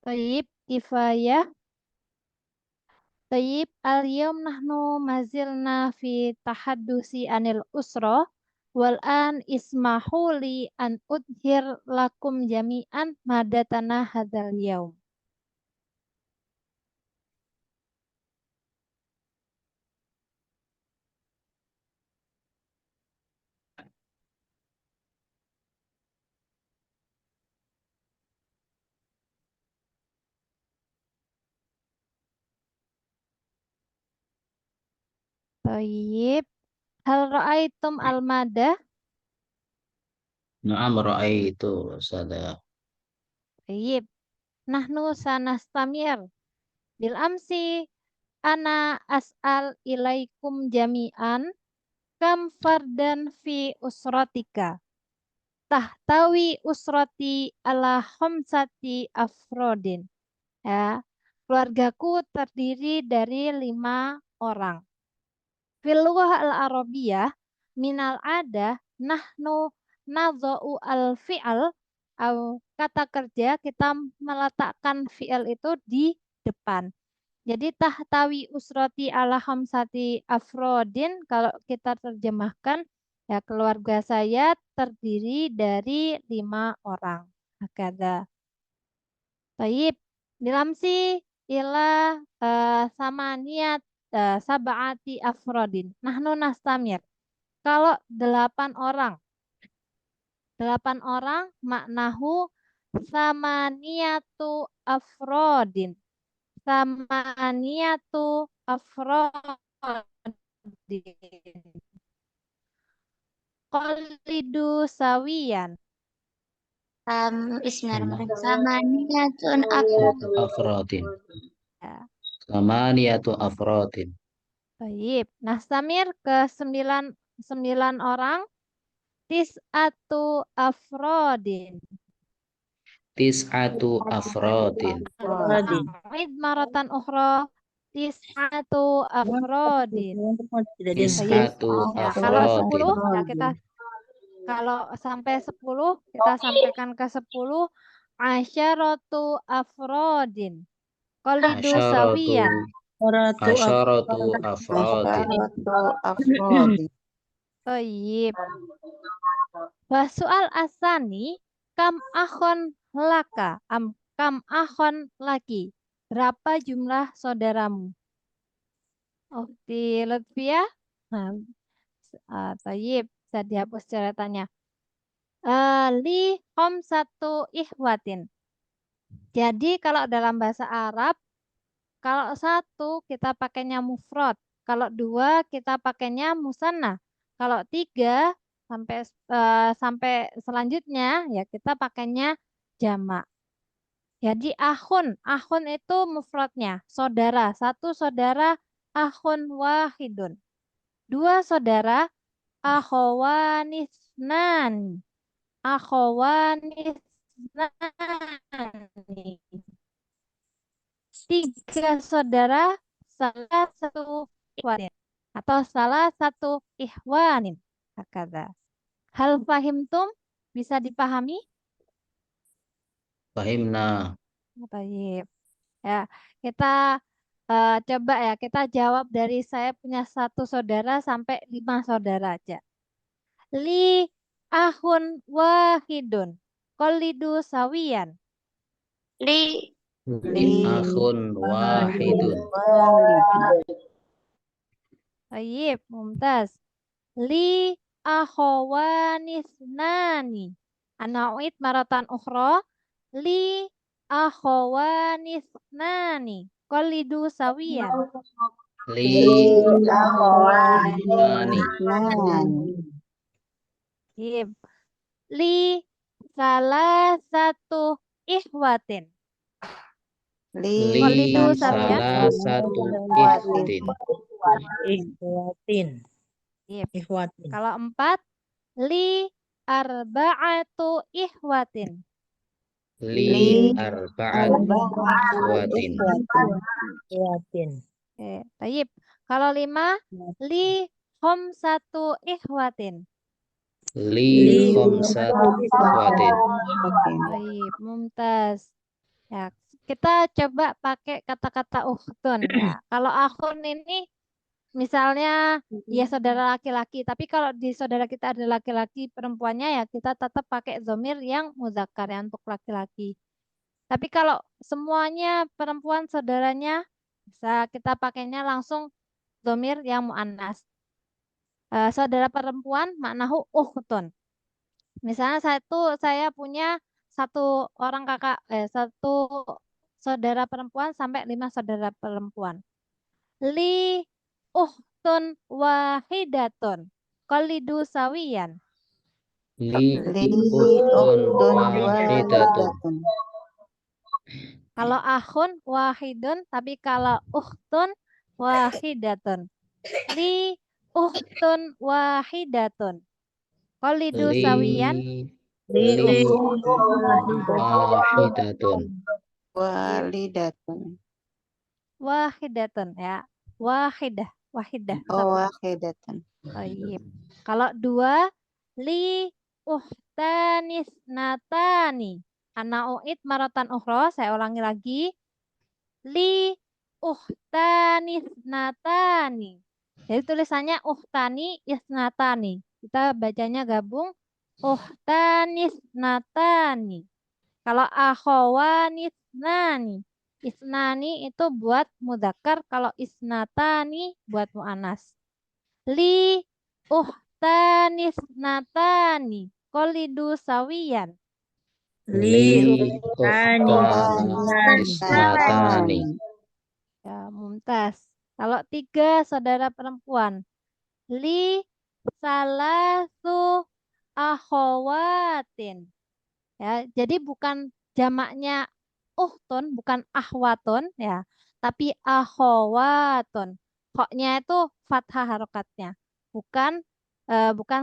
Tayyib, kifayah. Tayyib, al-yawm nahnu mazilna fi tahaddusi anil usra wal an ismahu li an udhir lakum jami'an madatana hadzal yaum. Tayyib, hal ra'aitum al-madah? Na'am ra'aitu sada. Tayyib, nahnu sanastamir bil amsi ana as'al ilaikum jami'an kam fardan fi usratika tahtawi usrati ala khamsati afrodin. Ya, keluargaku terdiri dari 5 orang. Fil lughah al-arabiyah minal adah nahnu nadha'u al-fi'al atau kata kerja kita meletakkan fi'il itu di depan. Jadi tahtawi usroti ala khamsati afrodin kalau kita terjemahkan ya keluarga saya terdiri dari 5 orang. Hakada. Taib. Dilamsi ila samaniat sab'ati afrodin. Nahnu nastamir. Kalau 8 orang. 8 orang maknahu samaniatu afrodin. Samaniatu afrodin. Qalidu sawiyan. Bismillahirrahmanirrahim. Samaniyatun Afrodin. Ya. Samaniyatu afrodin. Baik. Nastamir ke 9 orang. Tis'atu afrodin. Tis'atu afrodin. Id maratan ukhra. Tis'atu afrodin. Tis'atu Ya, kalau afrodin. 10 ya kita kalau sampai 10 kita sampaikan ke 10 asyaratu afrodin. Qalidu sawiyan. Asyaratu afrodin. Baik. Soal asani kam akhon laka kam akhon laki. Berapa jumlah saudaramu? Ukti Lutfia. Nah, tayyib. Bisa dihapus catatannya. Li satu ihwatin. Jadi kalau dalam bahasa Arab, kalau 1 kita pakainya mufrad. Kalau 2 kita pakainya musanna. Kalau 3 sampai selanjutnya ya kita pakainya jamak. Jadi ahun itu mufradnya saudara. 1 saudara ahun wahidun. 2 saudara akhawanisnan. Akhawanisnani. 3 saudara salah satu ihwanin atau salah satu ihwanin. Hakada. Hal fahimtum bisa dipahami? Fahimna. Baik. Ya, kita coba ya, kita jawab dari saya punya 1 saudara sampai 5 saudara aja. Li ahun wahidun. Qalidu sawiyan. Li Akhun wahidun. Baik, mumtaz. Li akhawanisnani. Ana'id maratan ukhra. Li akhawanisnani. Qalidu sawiyan. Li akhwani. Baik. Li salah satu ihwatin. Li Qalidu sawiyan. salah satu ihwatin. Ihwatin. Kalau 4, li arba'atu ihwatin. Li arba'at ihwatin. Tayyib. Kalau 5, li khamsatu ihwatin. Li khamsat ihwatin. Tayyib, mumtaz. Ya, Kita coba pakai kata-kata ukhtun ya. Kalau akhun ini misalnya ya saudara laki-laki, tapi kalau di saudara kita ada laki-laki perempuannya ya kita tetap pakai zomir yang muzakkar ya untuk laki-laki. Tapi kalau semuanya perempuan saudaranya bisa kita pakainya langsung zomir yang muannas. Saudara perempuan maknahu ukhtun. Misalnya saya punya satu orang kakak satu saudara perempuan sampai 5 saudara perempuan. Li uhtun wahidatun. Qalidu sawiyan. Li Li uhtun uhtun wahidatun. wahidatun. Kalau akhun wahidun, tapi kalau uhtun wahidatun. Li uhtun wahidatun. Qalidu Li sawiyan. li wahidatun. Walidatun. Wahidatun ya. Wahidah. Wahidah. Oh, Satu. wahidatun. Baik. Kalau dua, li uhtanis natani. Ana uid maratan ukhra. Saya ulangi lagi. Li uhtanis natani. Jadi tulisannya uhtani isnatani. Kita bacanya gabung. Uhtanis natani. Kalau akhawanis nani. Isnani itu buat mudzakkar. Kalau isnatani buat mu'anas. Li uhtanis natani qolidu sawiyan. Li uhtana isnatani. Ya, mumtaz. Kalau 3 saudara perempuan. Li salasu akhawatin. Ya, jadi bukan jamaknya uhtun, bukan ahwatun ya, tapi akhawatun. Koknya itu fathah harokatnya, bukan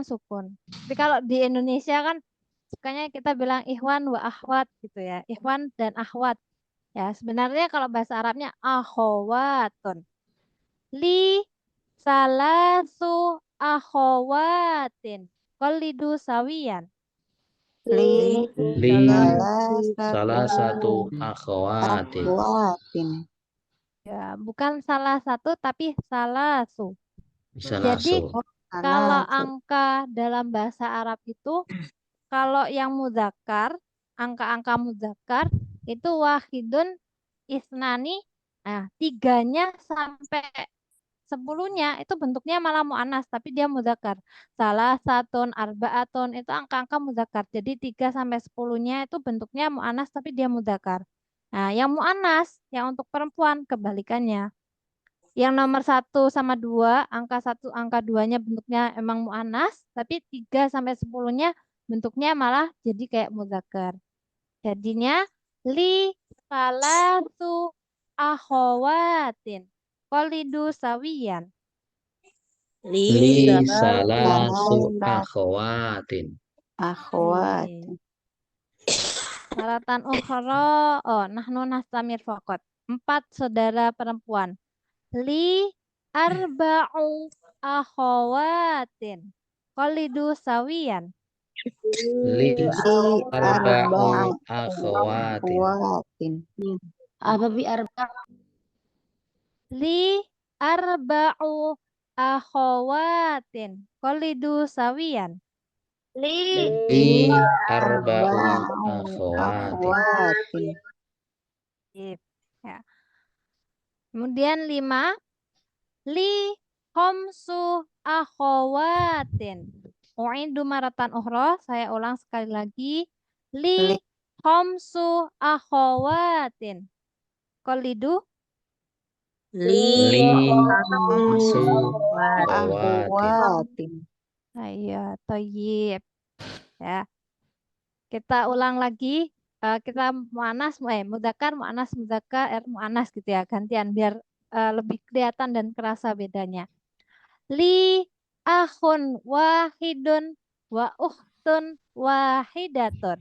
sukun. Tapi kalau di Indonesia kan sukanya kita bilang ikhwan wa akhwat gitu ya, ikhwan dan akhwat. Ya, sebenarnya kalau bahasa Arabnya akhawatun. Li salasu akhawatin. Qalidu sawiyan. Li Li salah salah satu akhawatin. akhawatin. Ya, bukan salah satu tapi salasu. Jadi Salasu. kalau Salah angka dalam bahasa Arab itu kalau yang muzakkar, angka-angka muzakkar itu wahidun isnani, nah 3-nya sampai 10-nya itu bentuknya malah mu'annas tapi dia muzakkar. Salah satun, arbaatun itu angka-angka muzakkar. Jadi 3 sampai 10-nya itu bentuknya mu'annas tapi dia muzakkar. Nah, yang mu'annas yang untuk perempuan kebalikannya. Yang nomor 1 sama 2, angka 2-nya bentuknya emang mu'annas, tapi 3 sampai 10-nya bentuknya malah jadi kayak muzakkar. Jadinya li salatu akhawatin qalidu sawiyan. Li salasu akhawatin. akhawatin. Syaratan ukhra, nahnu nastamir faqat. 4 saudara perempuan. Li arba'u akhawatin qalidu sawiyan. Li Li arba'u akhawatin. akhawatin. Apa bi arba? Li arba'u akhawatin qalidu sawiyan. Li Li arba'u akhawatin. Akhawatin. Sip. Ya. Kemudian 5, li khamsu akhawatin. U'indu maratan ukhra, saya ulang sekali lagi. Li khamsu akhawatin. Qalidu Li khamsu akhawatin. Akhawatin. ayo thayyib. Ya. Kita ulang lagi. Kita mudzakkar, mu'annas, mudzakkar, mu'annas gitu ya, gantian biar lebih kelihatan dan kerasa bedanya. Li akhun wahidun wa ukhtun wahidatun.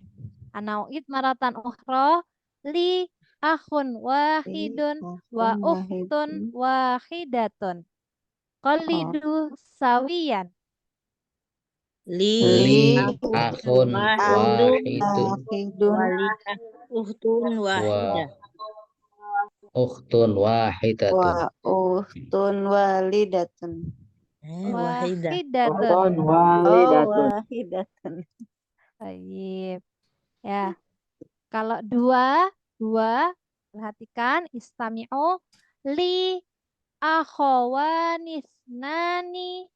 Anau'id maratan ukhra. Li akhun wahidun wa ukhtun wahidatun. Qalidu sawiyan. Li akhun wahidun Wahidun. wa ukhtun wahidatun. Wa uhtun walidatun. Wahidah. Wahidatun. Oh, wahidatun. Baik. Ya, kalau dua, perhatikan istami'u li akhawanis nani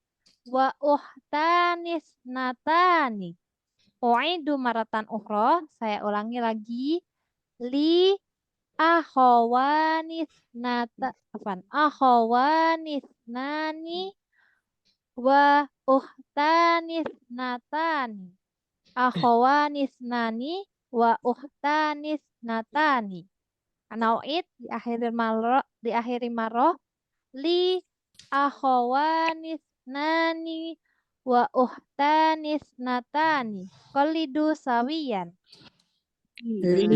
wa uhtanis natani. U'idu maratan ukhra, saya ulangi lagi. Li akhawanis akhawanis nani wa uhtanis natani. Akhawanis nani wa uhtanis natani. Anau'id di akhir marah li akhawanis nani wa uhtanis natani qalidu sawiyan. Li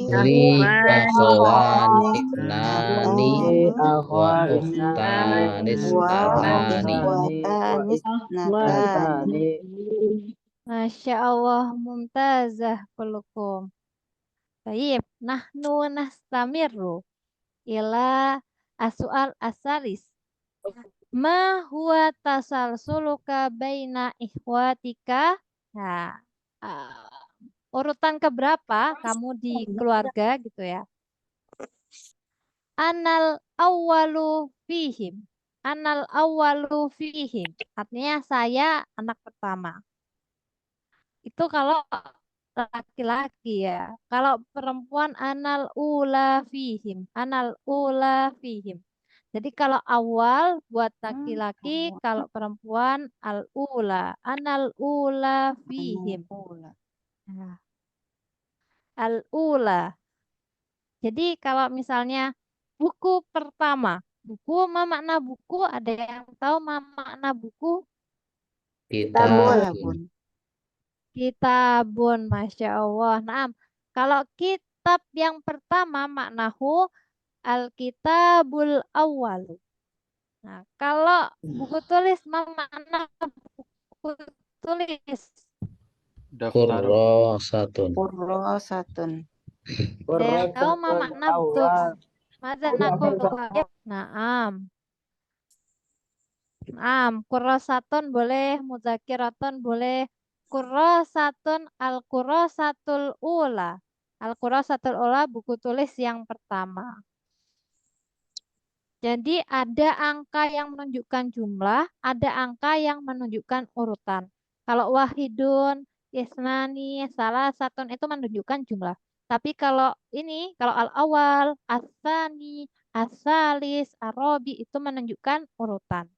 Li akhwani akhawani nani wa ukhtanis Wa natani. ukhwatanis natani. Masya Allah, mumtazah kulukum. Baik, nahnu nastamiru ila as-su'al asalis. Ma huwa tasalsuluka baina ikhwatika? Nah, urutan keberapa kamu di keluarga gitu ya? Anal awwalu fihim. Anal awwalu fihim. Artinya saya anak pertama. Itu kalau laki-laki ya. Kalau perempuan anal ula fihim. Anal ula fihim. Jadi kalau awal buat laki-laki, kalau perempuan al ula. Anal ula fihim. Nah, al ula. Jadi kalau misalnya buku pertama. Buku, ma makna buku? Ada yang tahu ma makna buku? Kitabun. Kitabun, Masya Allah. Nah, kalau kitab yang pertama maknahu Alkitabul Awwal. Nah, kalau buku tulis makna buku tulis. Kurrasatun. Kurrasatun. Ada yang tahu makna buku? Mada nakul Naam. Naam, kurrasatun boleh, muzakiratun boleh. Kurrasatun al-kurrasatul ula. Al-kurrasatul ula buku tulis yang pertama. Jadi ada angka yang menunjukkan jumlah, ada angka yang menunjukkan urutan. Kalau wahidun, isnani, salah satun itu menunjukkan jumlah. Tapi kalau ini, kalau al-awal, as-sani, as-salis, ar-robi itu menunjukkan urutan.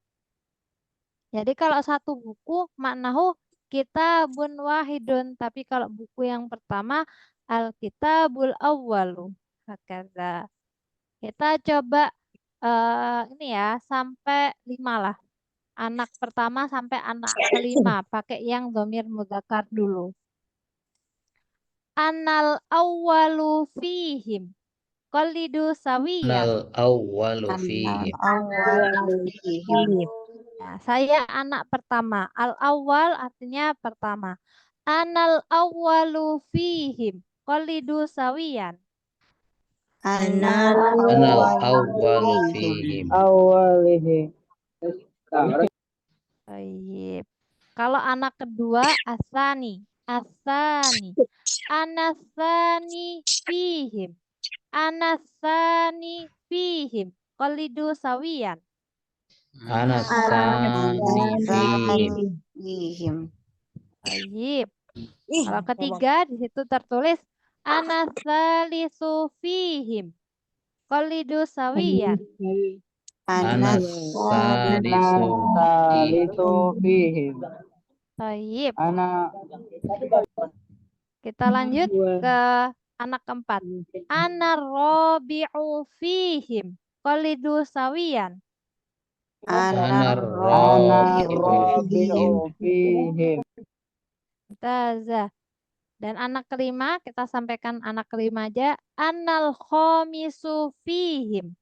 Jadi kalau satu buku maknahu kitabun wahidun, tapi kalau buku yang pertama al-kitabul awwalu. Hakadha. Kita coba ini ya sampai 5 lah. Anak pertama sampai anak kelima pakai yang dhamir mudzakkar dulu. Anal awwalu fihim. Qalidu sawiyan. Nal awwalu fihim. Awwalu fihim. Nah, saya anak pertama. Al-awwal artinya pertama. Anal awwalu fihim. Qalidu sawiyan. Anal Anal awwalu awwalu fihim. fihim. Baik. Kalau anak kedua asani. Asani. Anasani fihim. Anasani fihim. Qalidu sawiyan. Anasani fihim. Fihim. Baik. Kalau ketiga di situ tertulis anasalisu fihim. Qalidu sawiyan. Anasalisu fihim. Baik. Kita lanjut ke anak keempat. Anar-rabi'u fihim. Qalidu sawiyan. Anarrabi'u fihim. Mutazah. Dan anak kelima, kita sampaikan anak kelima aja. Anal khamisu fihim.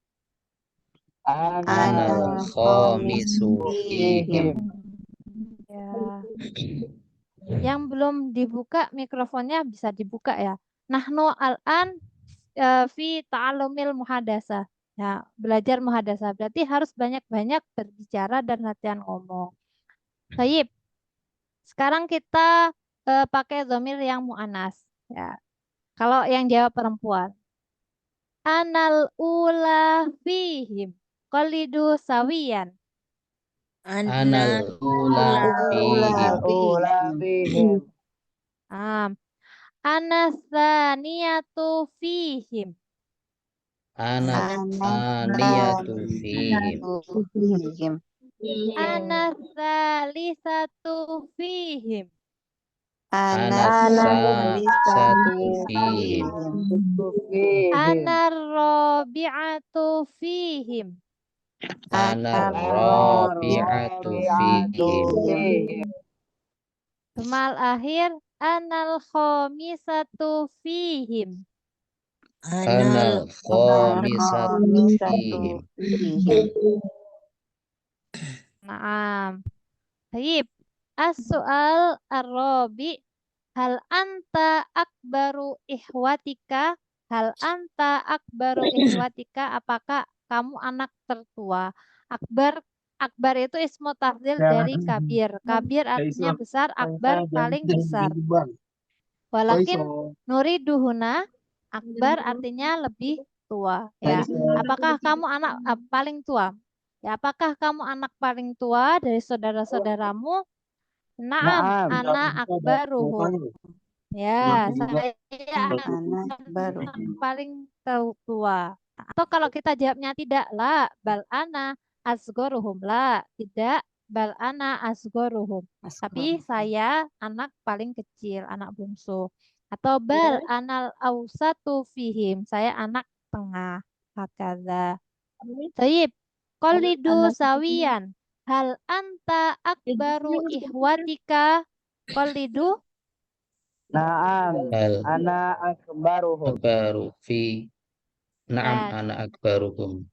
Anal khamisu fihim. Ya. Yang belum dibuka mikrofonnya bisa dibuka ya. Nahnu al-an fi ta'alumil muhadasah. Ya, belajar muhadasah berarti harus banyak-banyak berbicara dan latihan ngomong. Baik. Sekarang kita pakai dhamir yang mu'anas. Ya. Kalau yang jawab perempuan. Anal ula fihim. Qalidu sawiyan. Anal ula fihim. fihim. Anas tsaniyatu fihim. Anas tsaniyatu fihim. fihim. Anas tsalisatu fihim. Anas satu fihim. Anar rabi'atu fihim. Anar rabi'atu fihim. Kemal akhir anal khamisatu fihim. Anal khamisatu fihim. Naam. Baik. As-soal ar-rabi. Hal anta akbaru ihwatika? Hal anta akbaru ihwatika? Apakah kamu anak tertua? Akbar itu ismu tafdhil dari kabir. Kabir artinya besar, akbar paling besar. Walakin nuriduhuna, akbar artinya lebih tua. Ya, apakah kamu anak paling tua? Ya, apakah kamu anak paling tua dari saudara-saudaramu? Naam, anak akbaruhum. Ya, saya Anak baru. paling tua. Atau kalau kita jawabnya tidak, la, bal ana asgoruhum. La, tidak, bal ana asgoruhum. Tapi saya anak paling kecil, anak bungsu. Atau bal anal ausatu fihim. Saya anak tengah. Hakadha. Taib. Qalidu sawiyan. Hal anta akbaru ihwatika? Qalidu. Hal akbaru fi. Naam, Ya, ana akbaruhum.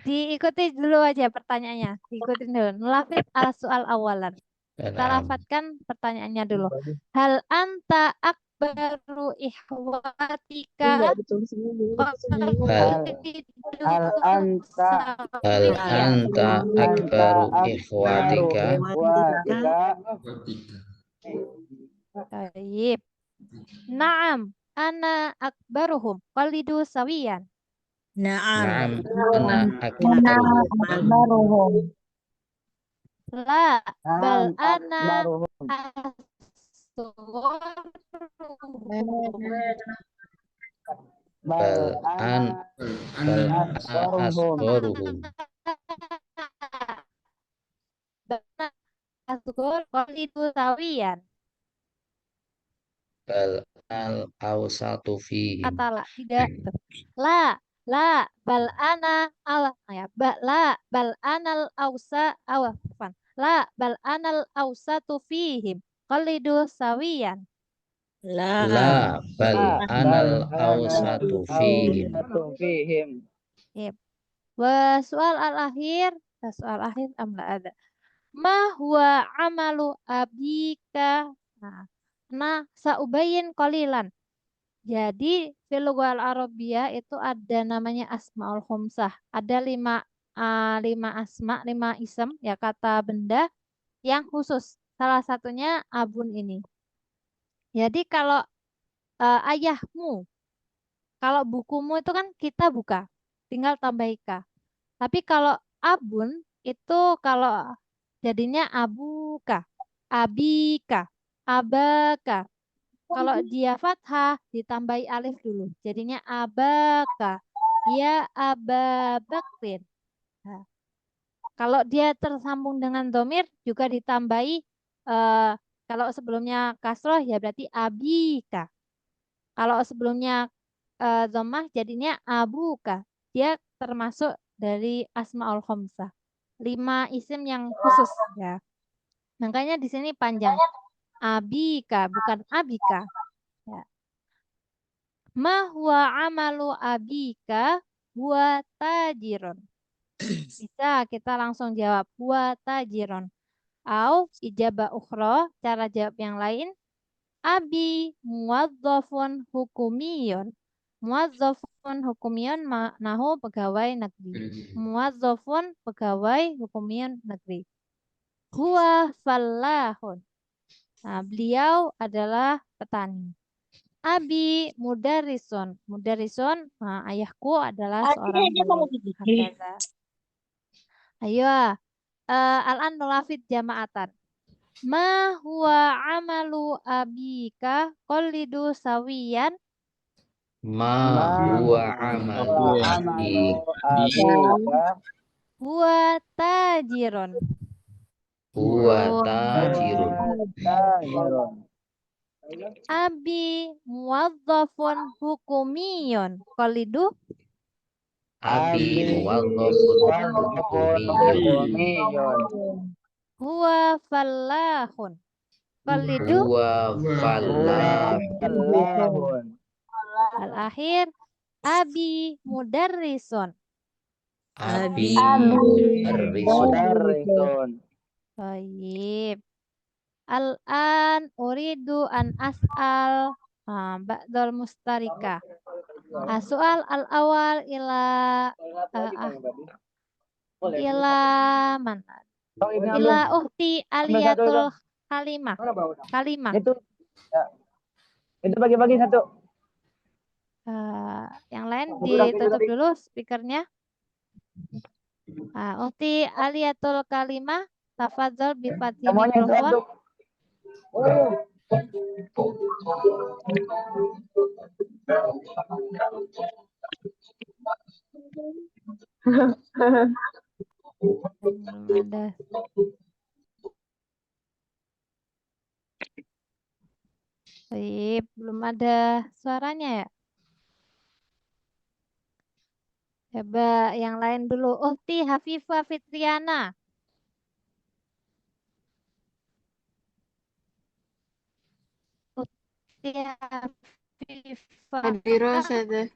diikuti dulu aja pertanyaannya. Diikuti dulu. Nulafid al-soal awalan. Kita Naam. lafadkan pertanyaannya dulu. Hal anta akbaru ihwatika? Hal anta akbaru ikhwatika? Baik. Naam, ana akbaruhum. Qalidu sawiyan. Naam, ana akbaruhum. La, bal ana Bal asgharuhum. asgor qalidu sawiyan. Bal al awsatu fihim. Kata la, tidak. La, bal ana al ya, bal anal ausa awafan. La, bal anal ausatu fihim. Qalidu sawiyan. La, bal anal awsatu fihim. Yep. Wa soal al-akhir, soal akhir amla ada. Ma huwa amalu abika? Nah, saubayin qalilan. Jadi fil lughal Arabiyah itu ada namanya asmaul khomsah. Ada lima asma, 5 isem ya kata benda yang khusus. Salah satunya abun ini. Jadi kalau ayahmu, kalau bukumu itu kan kita buka, tinggal tambah ika. Tapi kalau abun itu kalau jadinya abuka, abika, abaka. Kalau dia fathah ditambahi alif dulu. Jadinya abaka. Ya ababakrin. Nah, kalau dia tersambung dengan domir juga ditambahi kalau sebelumnya kasroh ya berarti abika. Kalau sebelumnya dhammah jadinya abuka. Dia termasuk dari asmaul khomsah. 5 isim yang khusus ya. Makanya di sini panjang. Abika bukan abika. Ya. Ma huwa amalu abika huwa tajirun. Bisa kita langsung jawab huwa tajirun. Au ijabah ukhra, cara jawab yang lain. Abi muwazzafun hukumiyun. Muwazzafun hukumiyun nahu pegawai negeri. Muwazzafun pegawai hukumiyun negeri. Huwa fallahun. Nah, beliau adalah petani. Abi mudarrisun. Mudarrisun, nah, ayahku adalah seorang guru. Hakaza. Ayo, al-an nulafid jama'atan. Ma huwa amalu abika qalidu sawiyan. Ma huwa amalu abika. Huwa tajirun. Huwa tajirun. Abi muwazzafun hukumiyun qalidu. Abi muwazzafun hukumiyun. Huwa fallahun qalidu. Huwa fallahun. Al-akhir abi mudarrisun. Abi mudarrisun. Baik. Al-an uridu an as'al ba'dal mustarika. Soal al-awal ila mana? Ila uhti aliyatul kalimah. Kalimah. Itu bagi-bagi satu. Yang lain ditutup dulu speakernya. Uhti aliyatul kalimah. Tafadzol bifati Semuanya mikrofon. satu. Belum ada. Baik, belum ada suaranya ya. Coba yang lain dulu. Uhti Hafifah Fitriana. Uhti Hafifah. Hadiro saja.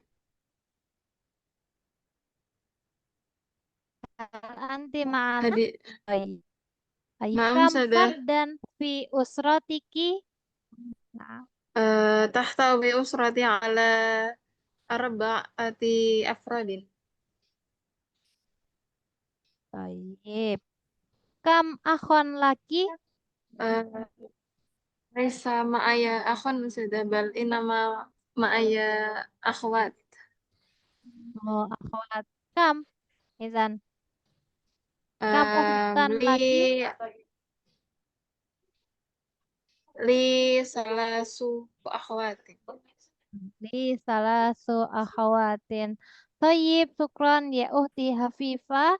Anti ma'ana. Hadi Baik. Ma'am Kam sada. fardan fi usratiki. Nah, Tahtawi usrati ala arba'ati afradin. baik. Kam akhon laki. Laisa ma'aya akhun sada bal inama ma'aya akhwat. Oh, akhwat. Kam. Izan. Kam ukhtan laki. Li salasu akhwatin. Di salah akhawatin. Tayyib, syukran ya uhti Hafifah.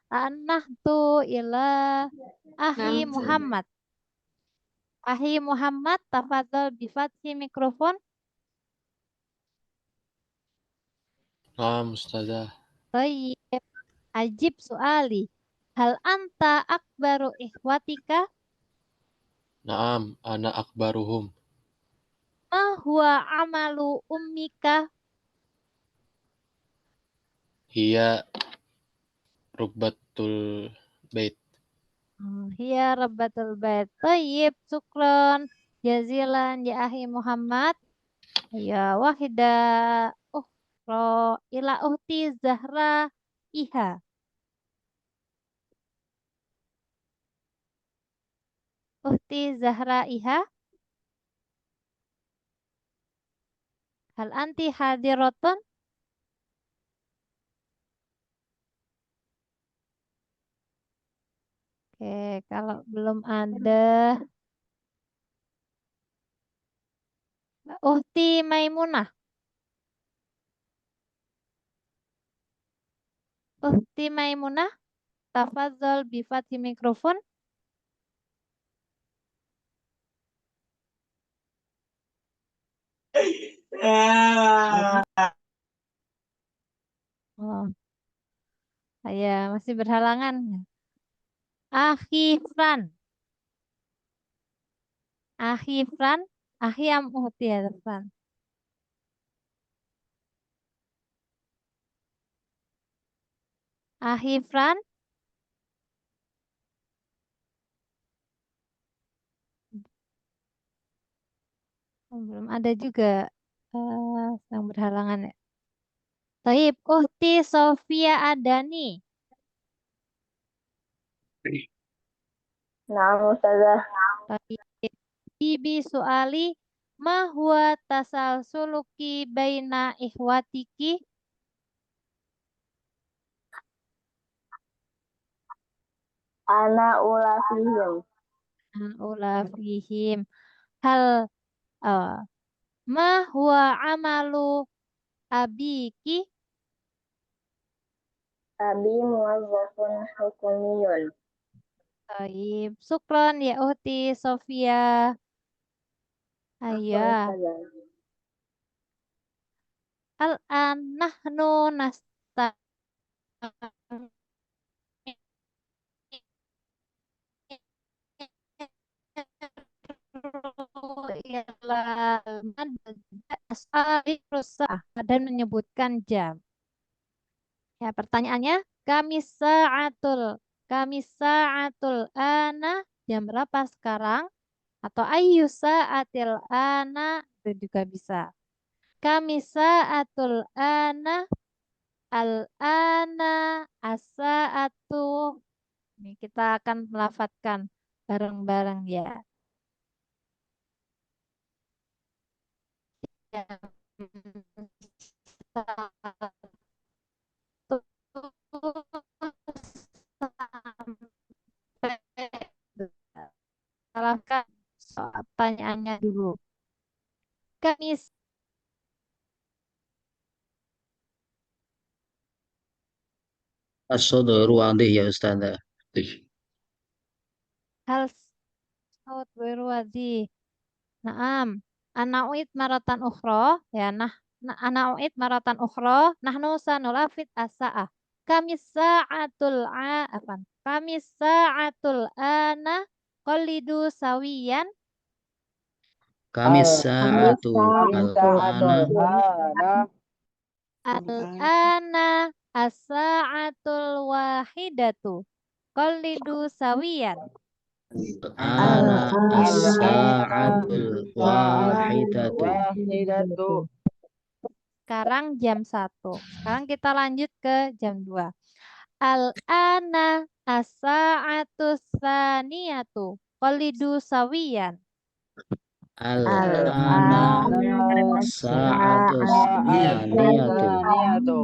Anahtu ila ahi Nam Muhammad. Ahi Muhammad, tafadhol bifathi mikrofon. Ustazah. Tayyib, ajib soali. Hal anta akbaru ikhwatika? Naam, ana akbaruhum. Ma huwa amalu ummika? Hiya rubbatul bait. Hiya rabbatul bait. Tayyib, syukran. Jazilan ya ahi Muhammad. Ya wahida ukhra ila uhti Zahra iha. Uhti Zahra iha. Hal anti hadiratun? Oke, kalau belum ada Uhti Maimunah. Uhti Maimunah, tafadzol bifati mikrofon. Oh, saya masih berhalangan. Akhi Fran. Akhi Fran. Akhi am uhti ya Fran. Akhi Fran. Belum ada juga yang berhalangan ya. Taib, Uhti Sofia Adani. Naam Ustazah. Taib, Bibi Suali, ma huwa tasalsuluki baina ikhwatiki? Ana ulafihim. Ula fihim. Hal ma huwa amalu abiki? Abi muwazzafun hukumiyun. Taib, Sukron ya Uhti Sofia. Afwan Ayah. Ustazah. Al-an nahnu dan menyebutkan jam. Ya, pertanyaannya kami saatul ana jam berapa sekarang? Atau ayu saatil ana itu juga bisa. Kami saatul ana al-ana as-saatu. Ini kita akan melafadzkan bareng-bareng ya. Jam satu sampai salahkan pertanyaannya dulu. Kami As-sodru andih ya Ustazah. hal saut berwadi. Naam. Anauid maratan ukhro. Ya, anauid maratan ukhro. Nahnu sanulafid as-sa'ah. Kami sa'atul apa? Kami sa'atul ana qalidu sawiyan. Kami sa'atu al-ana Al-ana as-sa'atul wahidatu. Qalidu sawiyan. ana as-sa'atul wahidatu. Sekarang jam 1. Sekarang kita lanjut ke jam 2. Al-ana as-sa'atus tsaniyatu. Qalidu sawiyan. Al-ana as-sa'atus tsaniyatu.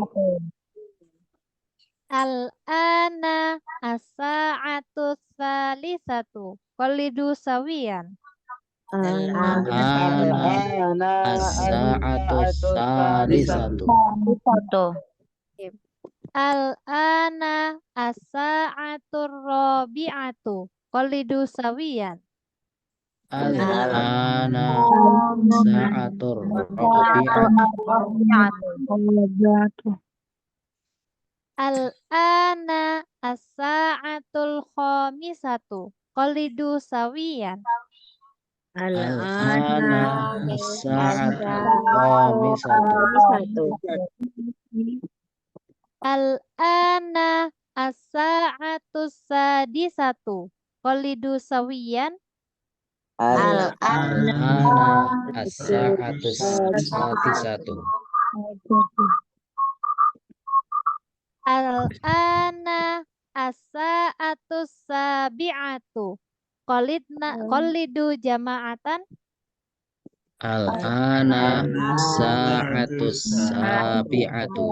Al-ana as-sa'atus tsalisatu. Qalidu sawiyan. Al-ana as-sa'atus tsalisatu. Al-ana as-sa'atur rabi'atu. Qalidu sawiyan. Al-ana sa'atur rabi'atu. Al-ana as-sa'atul khamisatu. Qalidu sawiyan. Al-ana as-sa'atul khamisatu. Al-ana as-sa'atus sadisatu. Qalidu sawiyan. Al-ana as-sa'atus sadisatu. Al-ana as-sa'atus sabi'atu. Qalidu jama'atan. Al-ana as-sa'atus sabi'atu.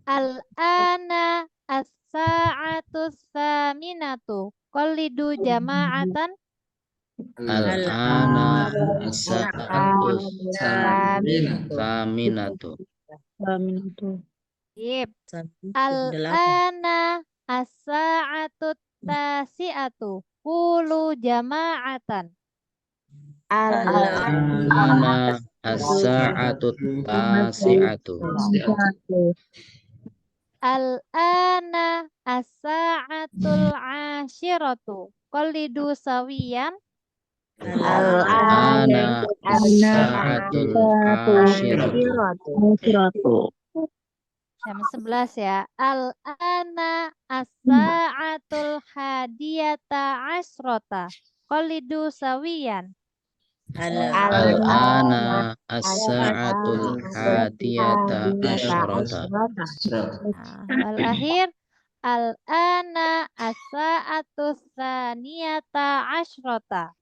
Al-ana as-sa'atus saminatu. Qalidu jama'atan. Al-ana as-sa'atus saminatu. Yep. Al-ana as-sa'atut tasi'atu. Qulu jama'atan. Al-ana as-sa'atut tasi'atu. Al-ana as-sa'atul ashiratu. Qalidu sawiyan. Al-ana as-sa'atul ashiratu. Jam 11 ya. Al-ana as-sa'atul hadiyata asrota. Qalidu sawiyan. Al-ana as-sa'atul hadiyata asyrata. Wal akhir al-ana as-sa'atu tsaniyata asyrata.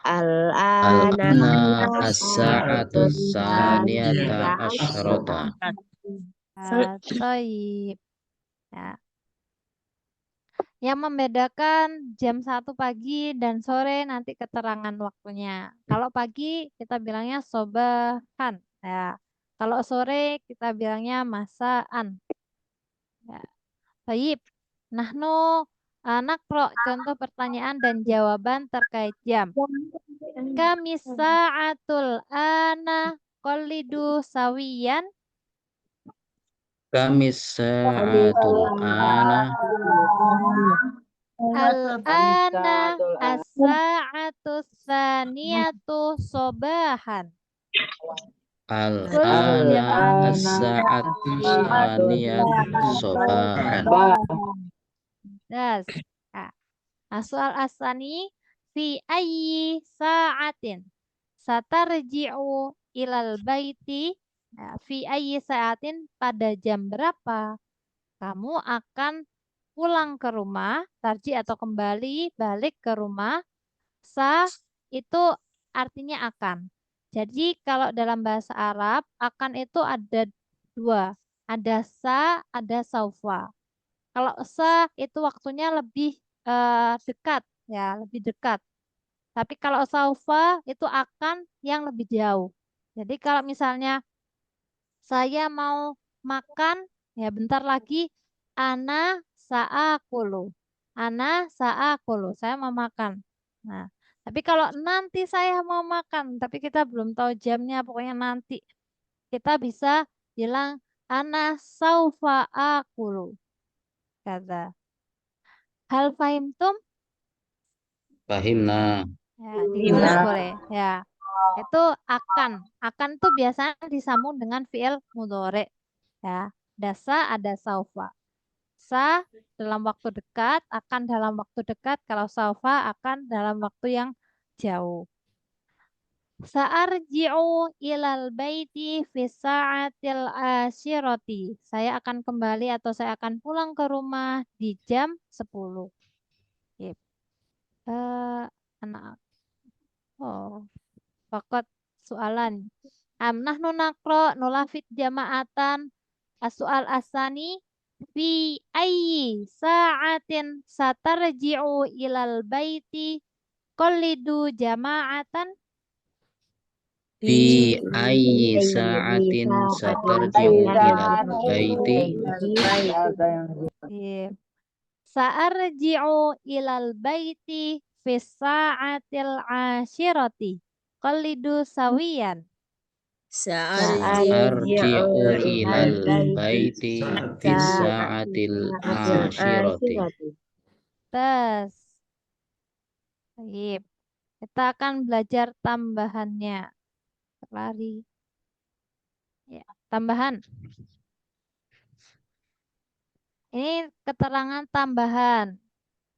Al-ana as-sa'atu tsaniyata asyrata. Taib. Ya. Yang membedakan jam 1 pagi dan sore nanti keterangan waktunya. Kalau pagi kita bilangnya sobahan. Ya. Kalau sore kita bilangnya masaan. Ya. Baik. Nahnu nakro contoh pertanyaan dan jawaban terkait jam. Kami sa'atul ana qolidu sawiyan. Kami sa'atul ana Al-ana as-sa'atu tsaniyatu sobahan. al-ana as-sa'atu tsaniyatu sobahan. Das. Soal asani fi ayyi sa'atin satarji'u ilal baiti. Fi ayyi sa'atin, pada jam berapa kamu akan pulang ke rumah, tarji atau kembali balik ke rumah. Sa itu artinya akan. Jadi kalau dalam bahasa Arab akan itu ada dua, ada sa, ada saufa. Kalau sa itu waktunya lebih dekat, ya lebih dekat. Tapi kalau saufa itu akan yang lebih jauh. Jadi kalau misalnya saya mau makan, ya bentar lagi ana sa'akulu. Ana sa'akulu. Saya mau makan. Nah, tapi kalau nanti saya mau makan, tapi kita belum tahu jamnya, pokoknya nanti. Kita bisa bilang ana saufa akulu. Kata. Hal fahimtum? Fahimna. Ya, ditulis boleh. Ya. Itu akan. Akan tuh biasanya disambung dengan fi'il mudhari. Ya. Dasa ada saufa. Sa dalam waktu dekat, akan dalam waktu dekat. Kalau saufa akan dalam waktu yang jauh. Sa'arji'u ilal baiti fi sa'atil asyirati. Saya akan kembali atau saya akan pulang ke rumah di jam 10. Yep. Anak. Oh, pokok soalan. Nahnu naqra nulafit jama'atan as-su'al asani fi ayyi sa'atin satarji'u ilal baiti qalidu jama'atan. Fi ayyi sa'atin satarji'u ilal baiti. Sa'arji'u ilal baiti fi sa'atil asyirati qalidu sawiyan. Sa'arji'u ilal baiti fi sa'atil asyirati. Tes. Baik. Kita akan belajar tambahannya. Lari. Ya, tambahan. Ini keterangan tambahan.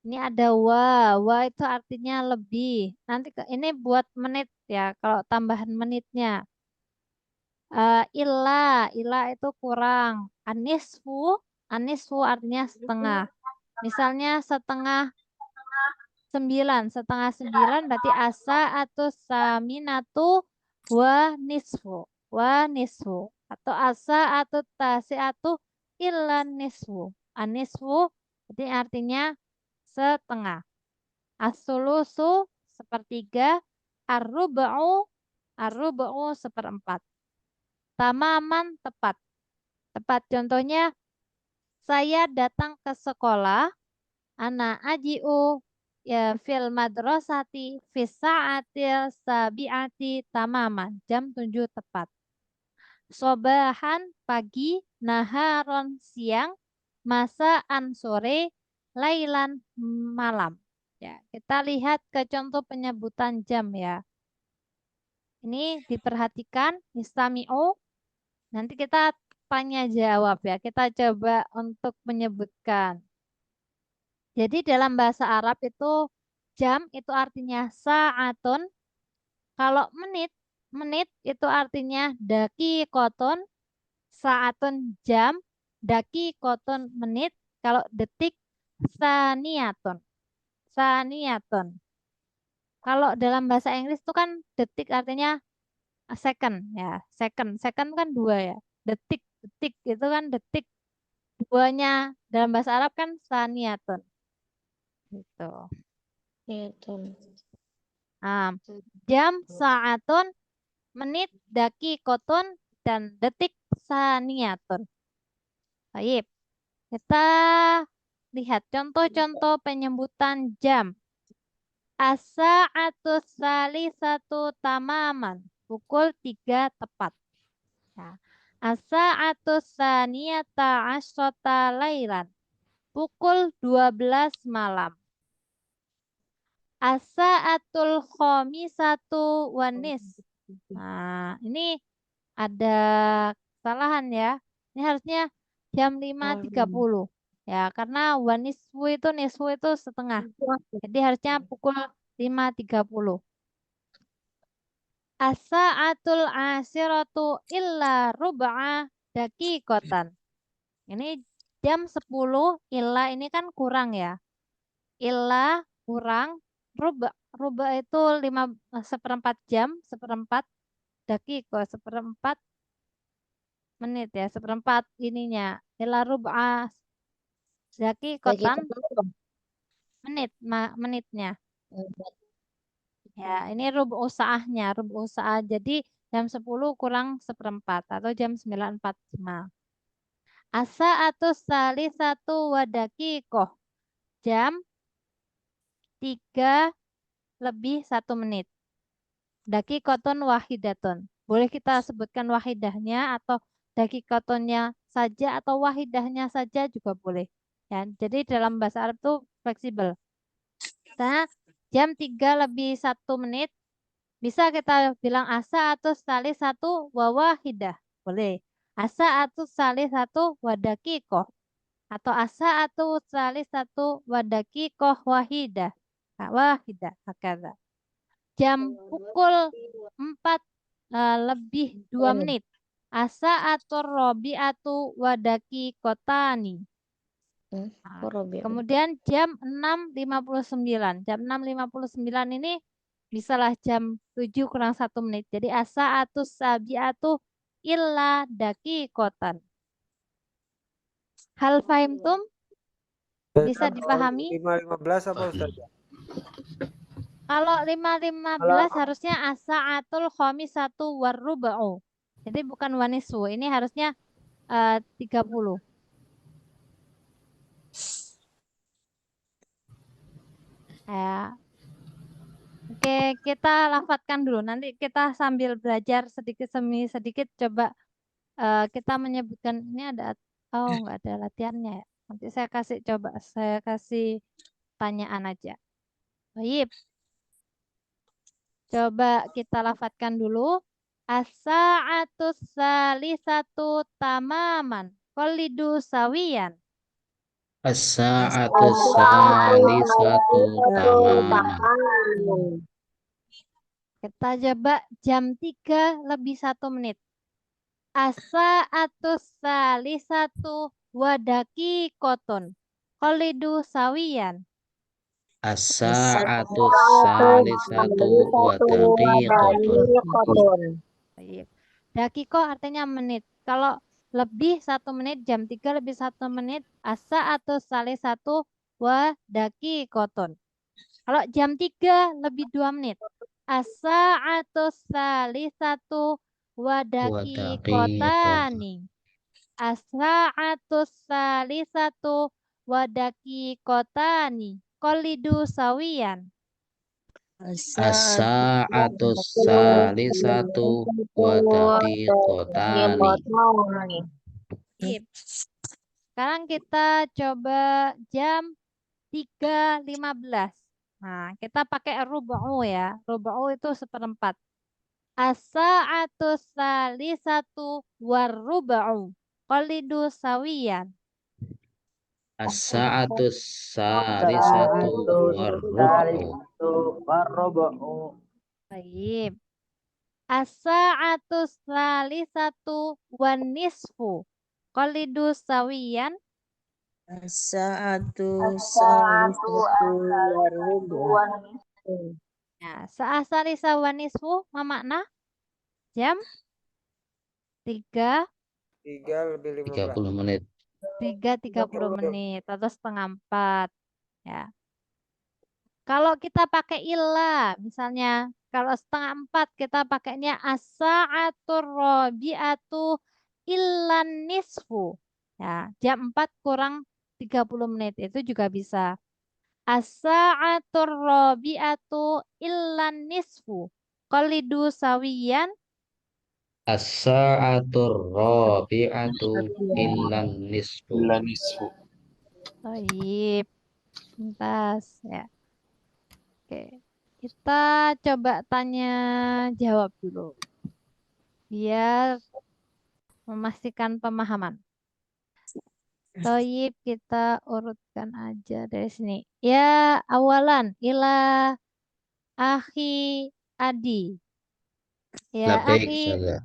Ini ada wa. Wa itu artinya lebih. Nanti ini buat menit ya. Kalau tambahan menitnya. Illa itu kurang. Anisfu artinya setengah. Misalnya setengah 9, setengah 9 berarti asa atau saminatu wa nisfu atau asa atau tasiatu illa nisfu. Anisfu jadi artinya setengah. As-sulusu sepertiga, ar-rubu'u seperempat. Tamaman tepat. Tepat contohnya saya datang ke sekolah, ana aji'u ya fil madrasati fi sa'atil sabi'ati tamaman, jam 7 tepat. Sobahan pagi, naharon siang, masaan sore, lailan malam. Ya, kita lihat ke contoh penyebutan jam ya. Ini diperhatikan, istami'u. Nanti kita tanya jawab ya. Kita coba untuk menyebutkan. Jadi dalam bahasa Arab itu jam itu artinya sa'atun. Kalau menit itu artinya dakikotun, saatun jam, dakikotun menit. Kalau detik saniyatun. Saniyatun. Kalau dalam bahasa Inggris itu kan detik artinya second ya. Second. Second kan 2 ya. Detik. Detik itu kan detik. Duanya dalam bahasa Arab kan saniyatun. Gitu. Gitu. Jam saatun, menit dakikotun, dan detik saniyatun. Baik. Kita lihat contoh-contoh penyebutan jam. As-sa'atus salisatu tamaman. Pukul 3 tepat. Ya. As-sa'atus saniyata asyrata lailan. Pukul 12 malam. As-sa'atul khamisatu wanis. Nah, ini ada kesalahan ya. Ini harusnya jam 5.30. Ya, karena nisfu itu setengah. Jadi harusnya pukul 5.30. As-sa'atul asyratu illa rub'a dakikotan. Ini jam 10 illa ini kan kurang ya. Illa kurang rub'a. Rub'a itu 1/4 jam, 1/4 dakiko, 1/4 menit ya, 1/4 ininya. Illa rub'a dakikotan menitnya. Ya, ini rubuh usahanya, rubuh usaha. Jadi jam 10 kurang 1/4 atau jam 9.45. As-sa'atu salisatu wa dakikoh. Jam 3 lebih 1 menit. Dakikotun wahidatun. Boleh kita sebutkan wahidahnya atau dakikotonnya saja atau wahidahnya saja juga boleh. Ya, jadi dalam bahasa Arab itu fleksibel. Nah, jam 3 lebih 1 menit bisa kita bilang asa atau salih satu wawahidah. Boleh. Asa atau salih satu wadakikoh. Atau asa atau salih satu wadakikoh wahidah. Nah, wahidah. Hakada. Jam pukul 4 lebih 2 menit. Asa atau robi atau wadaki kotani. Kemudian jam 6.59. Jam 6.59 ini bisalah jam 7 kurang 1 menit. Jadi asa atau sabi atau illa daki kotan. Hal fahimtum? Bisa dipahami? 5.15 apa Ustaz? Kalau 5.15 harusnya asa atul khamisatu warruba'u. Jadi bukan wanisu. Ini harusnya 30. Ya. Oke, kita lafadzkan dulu. Nanti kita sambil belajar sedikit demi sedikit coba kita menyebutkan ini ada nggak ada latihannya ya. Nanti saya kasih tanyaan aja. Baik. Coba kita lafadzkan dulu. As-sa'atus salisatu tamaman. Qolidu sawiyan. As-sa'atu salisatu tamaman. Kita coba jam 3 lebih 1 menit. As-sa'atus salisatu wadaki koton. Qolidu sawiyan. As-sa'atu salisatu wa daqiqatun. Baik. Dakiko artinya menit. Kalau lebih 1 menit, jam 3 lebih 1 menit, as-sa'atu salisatu wa daqiqatun. Kalau jam 3 lebih 2 menit, as-sa'atu salisatu wa daqiqatani. As-sa'atu salisatu wa daqiqatani. Qolidu sawiyan. As-sa'atu salisatu wa daqiqatani. Sekarang kita coba jam 3.15. Nah, kita pakai rubu'u ya. Rubu'u itu 1/4. As-sa'atu salisatu warrubu'u. Qolidu sawiyan. As-sa'atu salisatu warrubu. Baik. As-sa'atu salisatu wan nisfu. Qalidu sawiyan. As-sa'atu salisatu warubu. Nah, sa'asalisa wan nisfu ma makna? Jam 3, 30 menit. 3.30 menit atau setengah 4. Ya. Kalau kita pakai ilah, misalnya kalau setengah 4 kita pakainya as-sa'atur rabi'atu illan nisfu. Ya, jam 4 kurang 30 menit itu juga bisa. As-sa'atur rabi'atu illan nisfu. Qalidu sawiyan. As-sa'atur rabi'atu illan nisfu. Illa nisfu. Baik. Tuntas ya. Oke. Kita coba tanya jawab dulu. Biar memastikan pemahaman. Toyib kita urutkan aja dari sini. Ya, awalan ila akhi Adi. Ya, Labbaik akhi. Ustazah.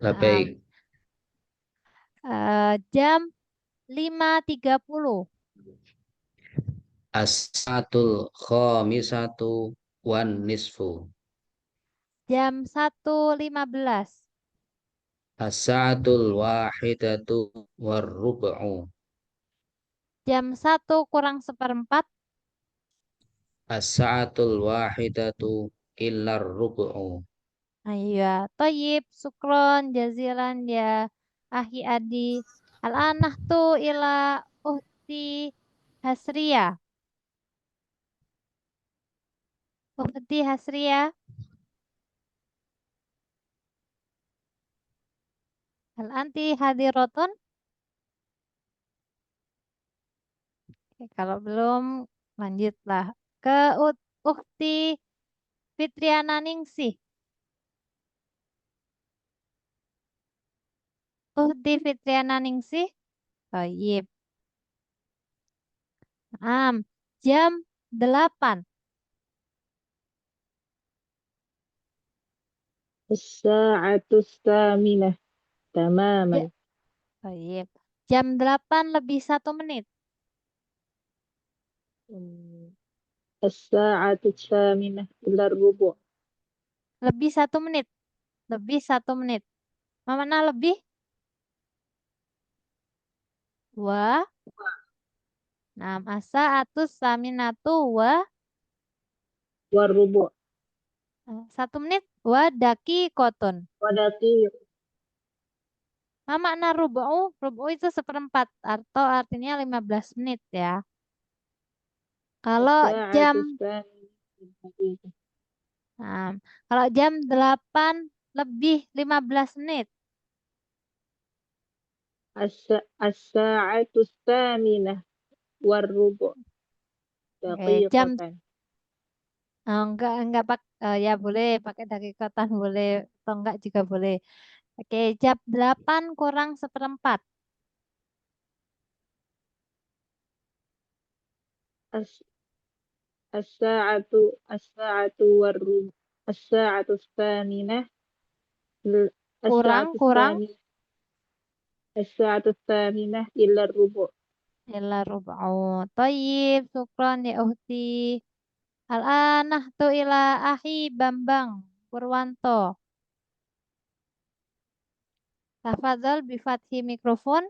Labbaik. Jam 5.30. As-sa'atul khamisatu wan nisfu. Jam 1.15. As-sa'atul wahidatu warrub'u. Jam 1 kurang seperempat. As-sa'atul wahidatu illar rub'u. Ayo, toyib, sukron, jazilan ya, ahi adi. Al-anah tu ila uhti Hasria. Uhti Hasria. Al-anti hadiratun. Oke, kalau belum, lanjutlah ke uhti Fitriana Ningsih. Uhti Fitriana Ningsih. Toyib. Jam 8. As-sa'atu tsaminah. Ya, Tamaman. toyib. Jam 8 lebih 1 menit. As-sa'atu tsaminah illa rubu. Lebih 1 menit. Lebih 1 menit. Mana lebih? Wa. Nah, asa atus saminatu wa. Warubu. 1 menit. Wa daki koton. Wadaki. Nah, makna rubu'u. Rubu'u itu seperempat. Atau artinya 15 menit ya. Kalau jam. As-sa'atu tsaminah. Nah, kalau jam 8 lebih 15 menit. As-sa'atu tsaminah warubu. Jam Daqiqatan. enggak ya boleh pakai dakikotan boleh atau enggak juga boleh. Oke, jam 8 kurang seperempat. As- as-sa'atu warubu. As-sa'atu tsaminah. Kurang As-sa'atu kurang tsaminah. As-sa'atu tsaminah illa rubu. illa rub'u. Thayyib, syukran ya uhti. Al-anah tu ila ahi Bambang Purwanto. Tafadhal bi fathi mikrofon.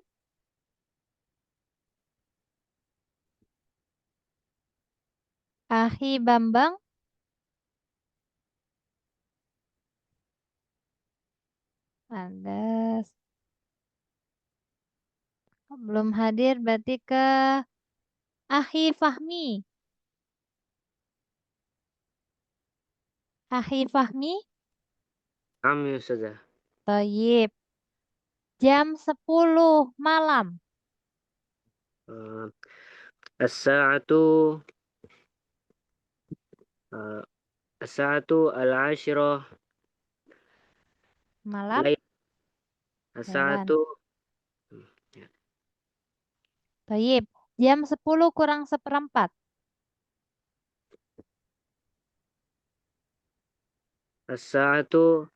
Ahi Bambang. Anda belum hadir berarti ke Ahi Fahmi. Ahi Fahmi. Kami Ustazah. Thayyib. Jam 10 malam. As-sa'atu as-sa'atu al-ashirah Malam. lail. Jalan. As-sa'atu Thayyib. Jam 10 kurang seperempat. As-sa'atu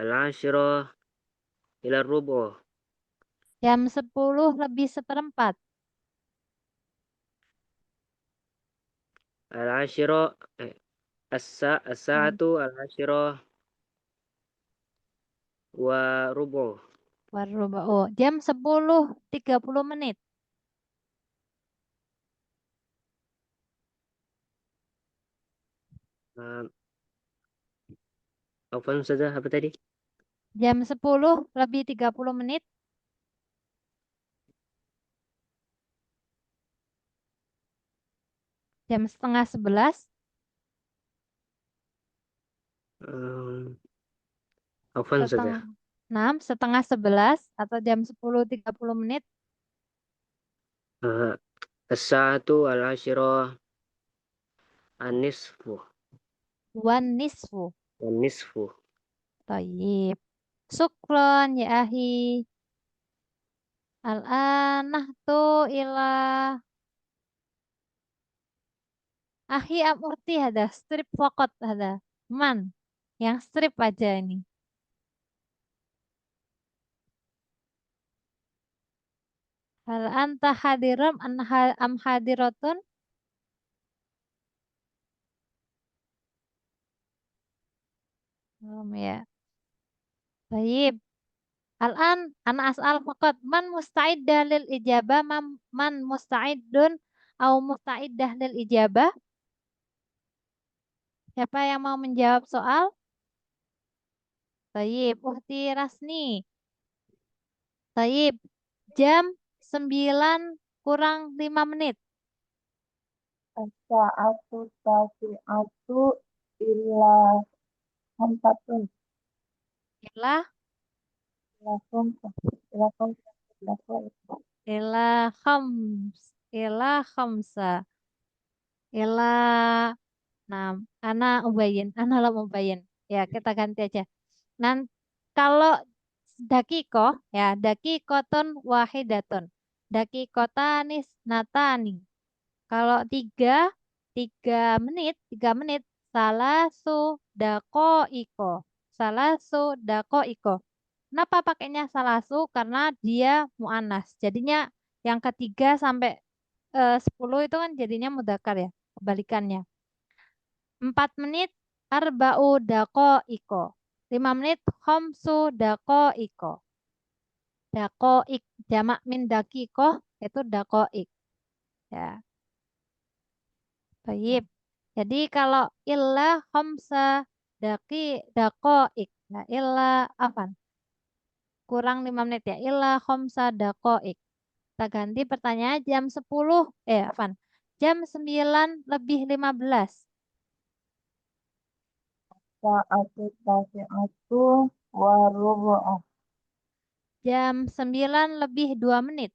al-ashirah ila rubuh. Jam 10 lebih seperempat. Al-ashirah as-sa'atu al-ashirah wa rubuh. Oh, jam 10:30. Afwan Ustazah, apa tadi? Jam 10:30. Jam 10:30. Afwan Ustazah. 11 atau jam 10:30. As-sa'atu al-ashirah an-nisfu. Wan nisfu. An-nisfu. Tayyib. Syukron ya ahi. Al-anah tu ila ahi amurti ada strip fokot ada. Man. Yang strip aja ini. Hal anta hadirum am hadiratun? Ya. Baik. Al-an ana as'al faqat man musta'iddah lil ijabah man musta'idun au musta'iddah lil ijabah? Siapa yang mau menjawab soal? Baik, Uhti Rasni. Baik. Jam 9:05. As-sa'atu tasi'atu illa khamsatun. Ila Ila khamsah. Ila khamsah. Ila khamsah. ila khams ila khamsa ila enam. Ana lam ubayin. Ya, kita ganti aja. Nanti kalau dakiko ya dakikoton wahidatun. Dakikotanis natani. Kalau 3 menit salasu dako iko. Kenapa pakainya salasu? Karena dia mu'anas. Jadinya yang ketiga sampai 10 itu kan jadinya mudzakkar ya. Kebalikannya. 4 menit arba'u dako iko. 5 menit khamsu dako iko. Dako ik jamak min dakiko itu dako ik. Ya. Baik. Jadi kalau illa khamsa dako ik. Nah, illa apa? Kurang 5 menit ya. Illa khamsa dako ik. Kita ganti pertanyaan jam 10. Afan. Jam 9:15. Sa'atu tasi'atu wa rubu'ah. Jam 9:02.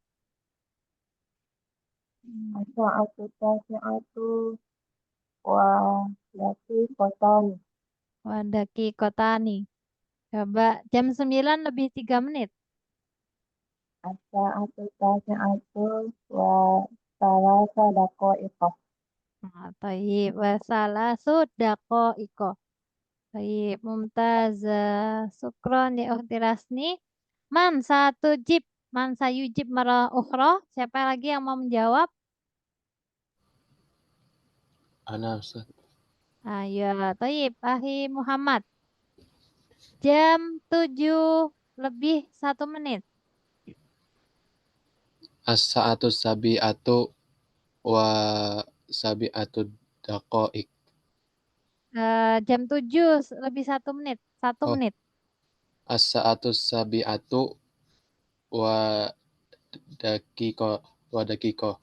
As-sa'atu tasi'atu wa daqiqatan. Wadaki kotani. Coba jam 9:03. As-sa'atu tasi'atu wa salasa daqa'iqah. Nah, taib. Wasalasu dako iko. Baik, mumtaz. Sukron ya ukhti Rasni. Man satu jib. Man sayujib mara ukhra. Siapa lagi yang mau menjawab? Ana Ustaz. Ayo, taib. Ahi Muhammad. Jam 7:01. As-sa'atu sabi'atu wa sabi'atu daqa'iq. Jam 7:01. 1 Oh, menit. as-sa'atu sabi'atu wa daqiqah wa daqiqah.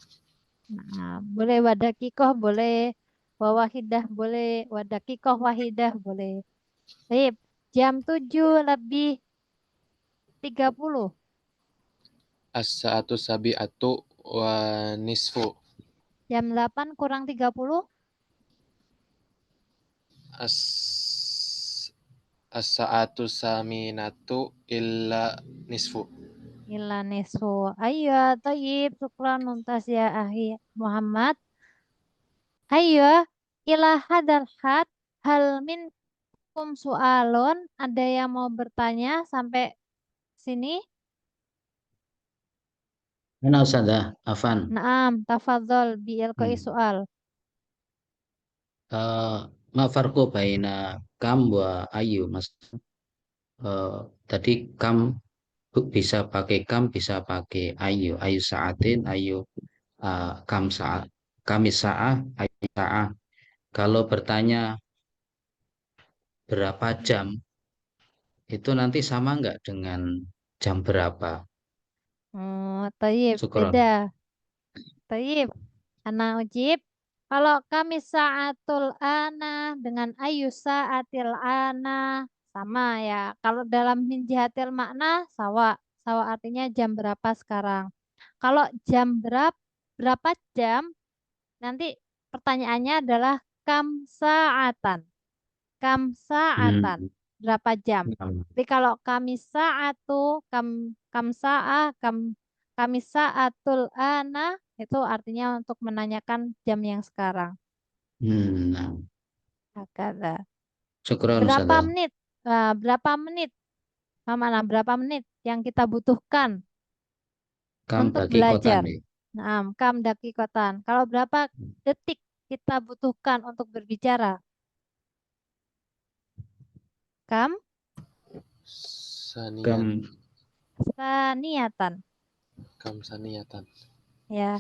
Nah, boleh wadakikoh, boleh wawahidah, boleh wadakikoh wahidah, boleh. Baik, jam 7:30. As-sa'atu sabi'atu wa nisfu. Jam 8 kurang 30. As-sa'atu saminatu illa nisfu. Ila nisfu. Ayo, tayyib. Syukran mumtaz ya ahi Muhammad. Ayo, ila hadal had hal min Su'alun, ada yang mau bertanya sampai sini? Mana Ustazah? Afan. Naam, tafadhol bi'ilqai Hmm. soal. Eh, Ma farqu baina kam wa ayu, Mas. Tadi kam bisa pakai kam, bisa pakai ayu. Ayu saatin, ayu kam saat. Kami saat, ayu saat. Kalau bertanya berapa jam, itu nanti sama nggak dengan jam berapa? Oh, tayyib, Syukron. beda. Tayyib. Ana ujib. Kalau kami sa'atul ana dengan ayu sa'atil ana sama ya. Kalau dalam min jihatil makna sawa. Sawa artinya jam berapa sekarang. Kalau jam berapa jam nanti pertanyaannya adalah kam sa'atan. Kam sa'atan. Hmm. Berapa jam? Tapi kalau kami sa'atu, kam sa'ah, kami sa'atul ana itu artinya untuk menanyakan jam yang sekarang. Nah. Hakada. Syukron Berapa Ustazah. menit? Berapa menit? Mana berapa menit yang kita butuhkan Kam untuk dakikotan belajar? nih. Nah, kam dakikotan. Kalau berapa detik kita butuhkan untuk berbicara? Kam Saniyat. Kam saniyatan. Kam saniyatan. Ya,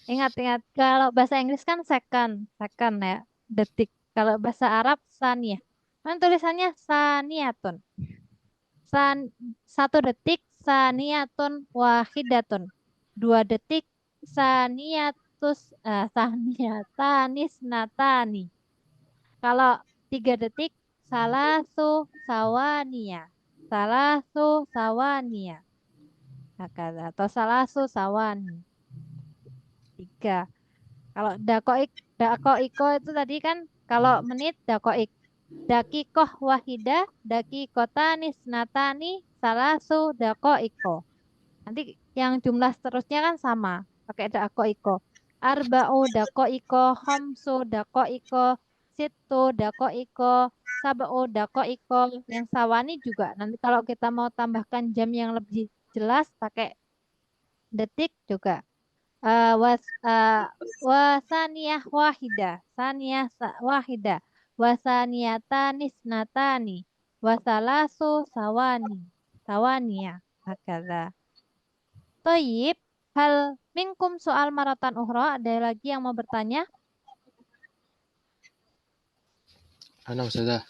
ingat-ingat kalau bahasa Inggris kan second ya, detik. Kalau bahasa Arab saniyah. Kan tulisannya saniyatun. Satu detik saniyatun wahidatun. 2 detik saniyatanis natani. Kalau 3 detik salasu sawaniya. Atau salasu sawani. 3. Kalau dakoiko itu tadi kan kalau menit dakoik. Dakikoh wahida, dakikotanis natani, salasu dakoiko. Nanti yang jumlah seterusnya kan sama. Pakai dakoiko. Arba'u dakoiko, homsu dakoiko, situ dakoiko, sab'u dakoiko. Yang sawani juga. Nanti kalau kita mau tambahkan jam yang lebih jelas pakai detik juga. Wasaniyah wahida, wahida, wasaniyatanis natani, wasalasu sawaniya, hakada. Toyib, hal minkum soal maratan ukhra, ada lagi yang mau bertanya? Ana Ustazah,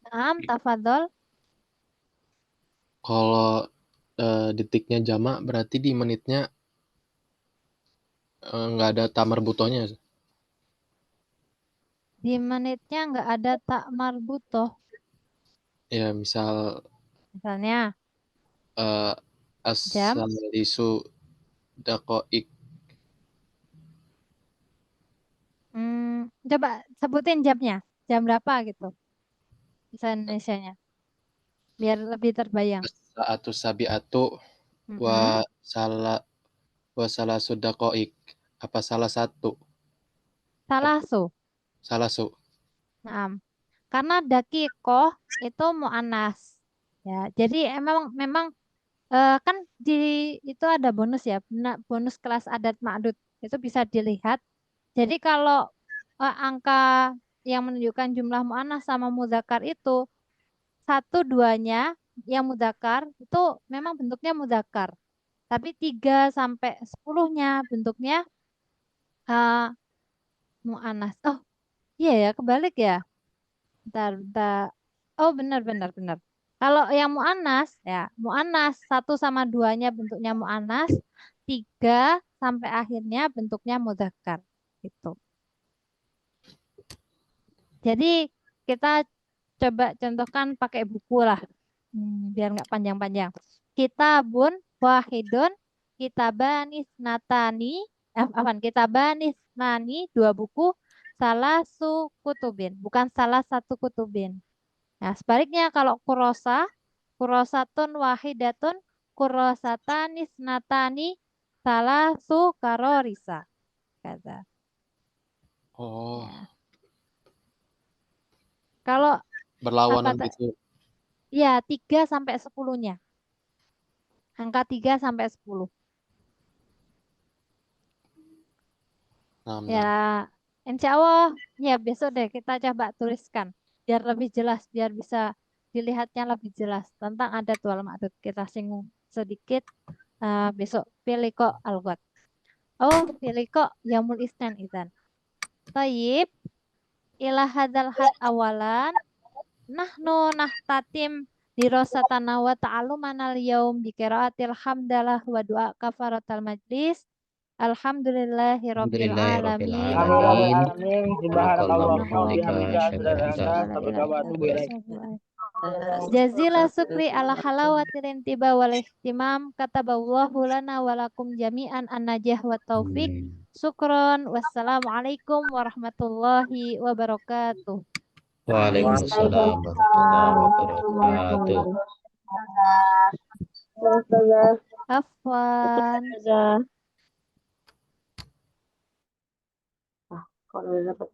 Naam, tafadhol. kalau detiknya jamak berarti di menitnya nggak ada tamar butohnya. Di menitnya nggak ada tak marbutoh. Ya misal Misalnya, jam, as-salisu daqaik. coba sebutin jamnya. Jam berapa gitu, bahasa Indonesianya. Biar lebih terbayang. As-sa'atu sabi'atu wa Mm-mm. salasu daqaik. Apa salah satu? Salasu. Salasu. Nah, karena dakikoh itu mu'anas. Ya, jadi memang kan di itu ada bonus ya, bonus kelas adat ma'dud. Itu bisa dilihat. Jadi kalau angka yang menunjukkan jumlah mu'anas sama mudzakkar itu satu duanya yang mudzakkar itu memang bentuknya mudzakkar. Tapi 3 sampai 10-nya bentuknya uh, mu'anas. Oh, iya ya, kebalik ya. Bentar. Oh, benar. Kalau yang mu'anas, ya, mu'anas 1 sama 2-nya bentuknya mu'anas, 3 sampai akhirnya bentuknya mudzakkar. Gitu. Jadi kita coba contohkan pakai buku lah, biar nggak panjang-panjang. Kitabun wahidun, kitabanis natani, kitabanis nani, 2 buku, salah su kutubin, bukan salah satu kutubin. Nah, sebaliknya kalau kurosatun wahidatun, kurosatanis natani, salah su karorisa. Kata. Oh, Ya. Kalau Berlawanan Apa gitu. ya, 3 sampai 10-nya. Angka 3 sampai 10. Nah, Ya, insya Allah ya besok deh kita coba tuliskan biar lebih jelas, biar bisa dilihatnya lebih jelas tentang adat wal ma'dud. Kita singgung sedikit besok pilih kok algot. Oh, pilih kok Yaumul Isnan idzan. Tayyib, ila hadzal had awalan nahnu nahtatim dirosatana wa ta'alumana al-yaum bi qiraatil hamdalah wa du'a kafaratal majlis. Alhamdulillahi rabbil Alhamdulillahirabbil alamin. alamin. Amin. Subhanakallahumma wa Subhanakallahumma bihamdika wa asyhadu an la bihamdika ilaha illa anta astaghfiruka wa atubu ilaik. Jazila syukri ala halawatil intiba wal ihtimam kataballahu lana walakum jami'an an-najah wa taufik. Amin. Syukron. Wassalamualaikum warahmatullahi wabarakatuh. Waalaikumsalam warahmatullahi wabarakatuh. Afwan. Kalau udah dapat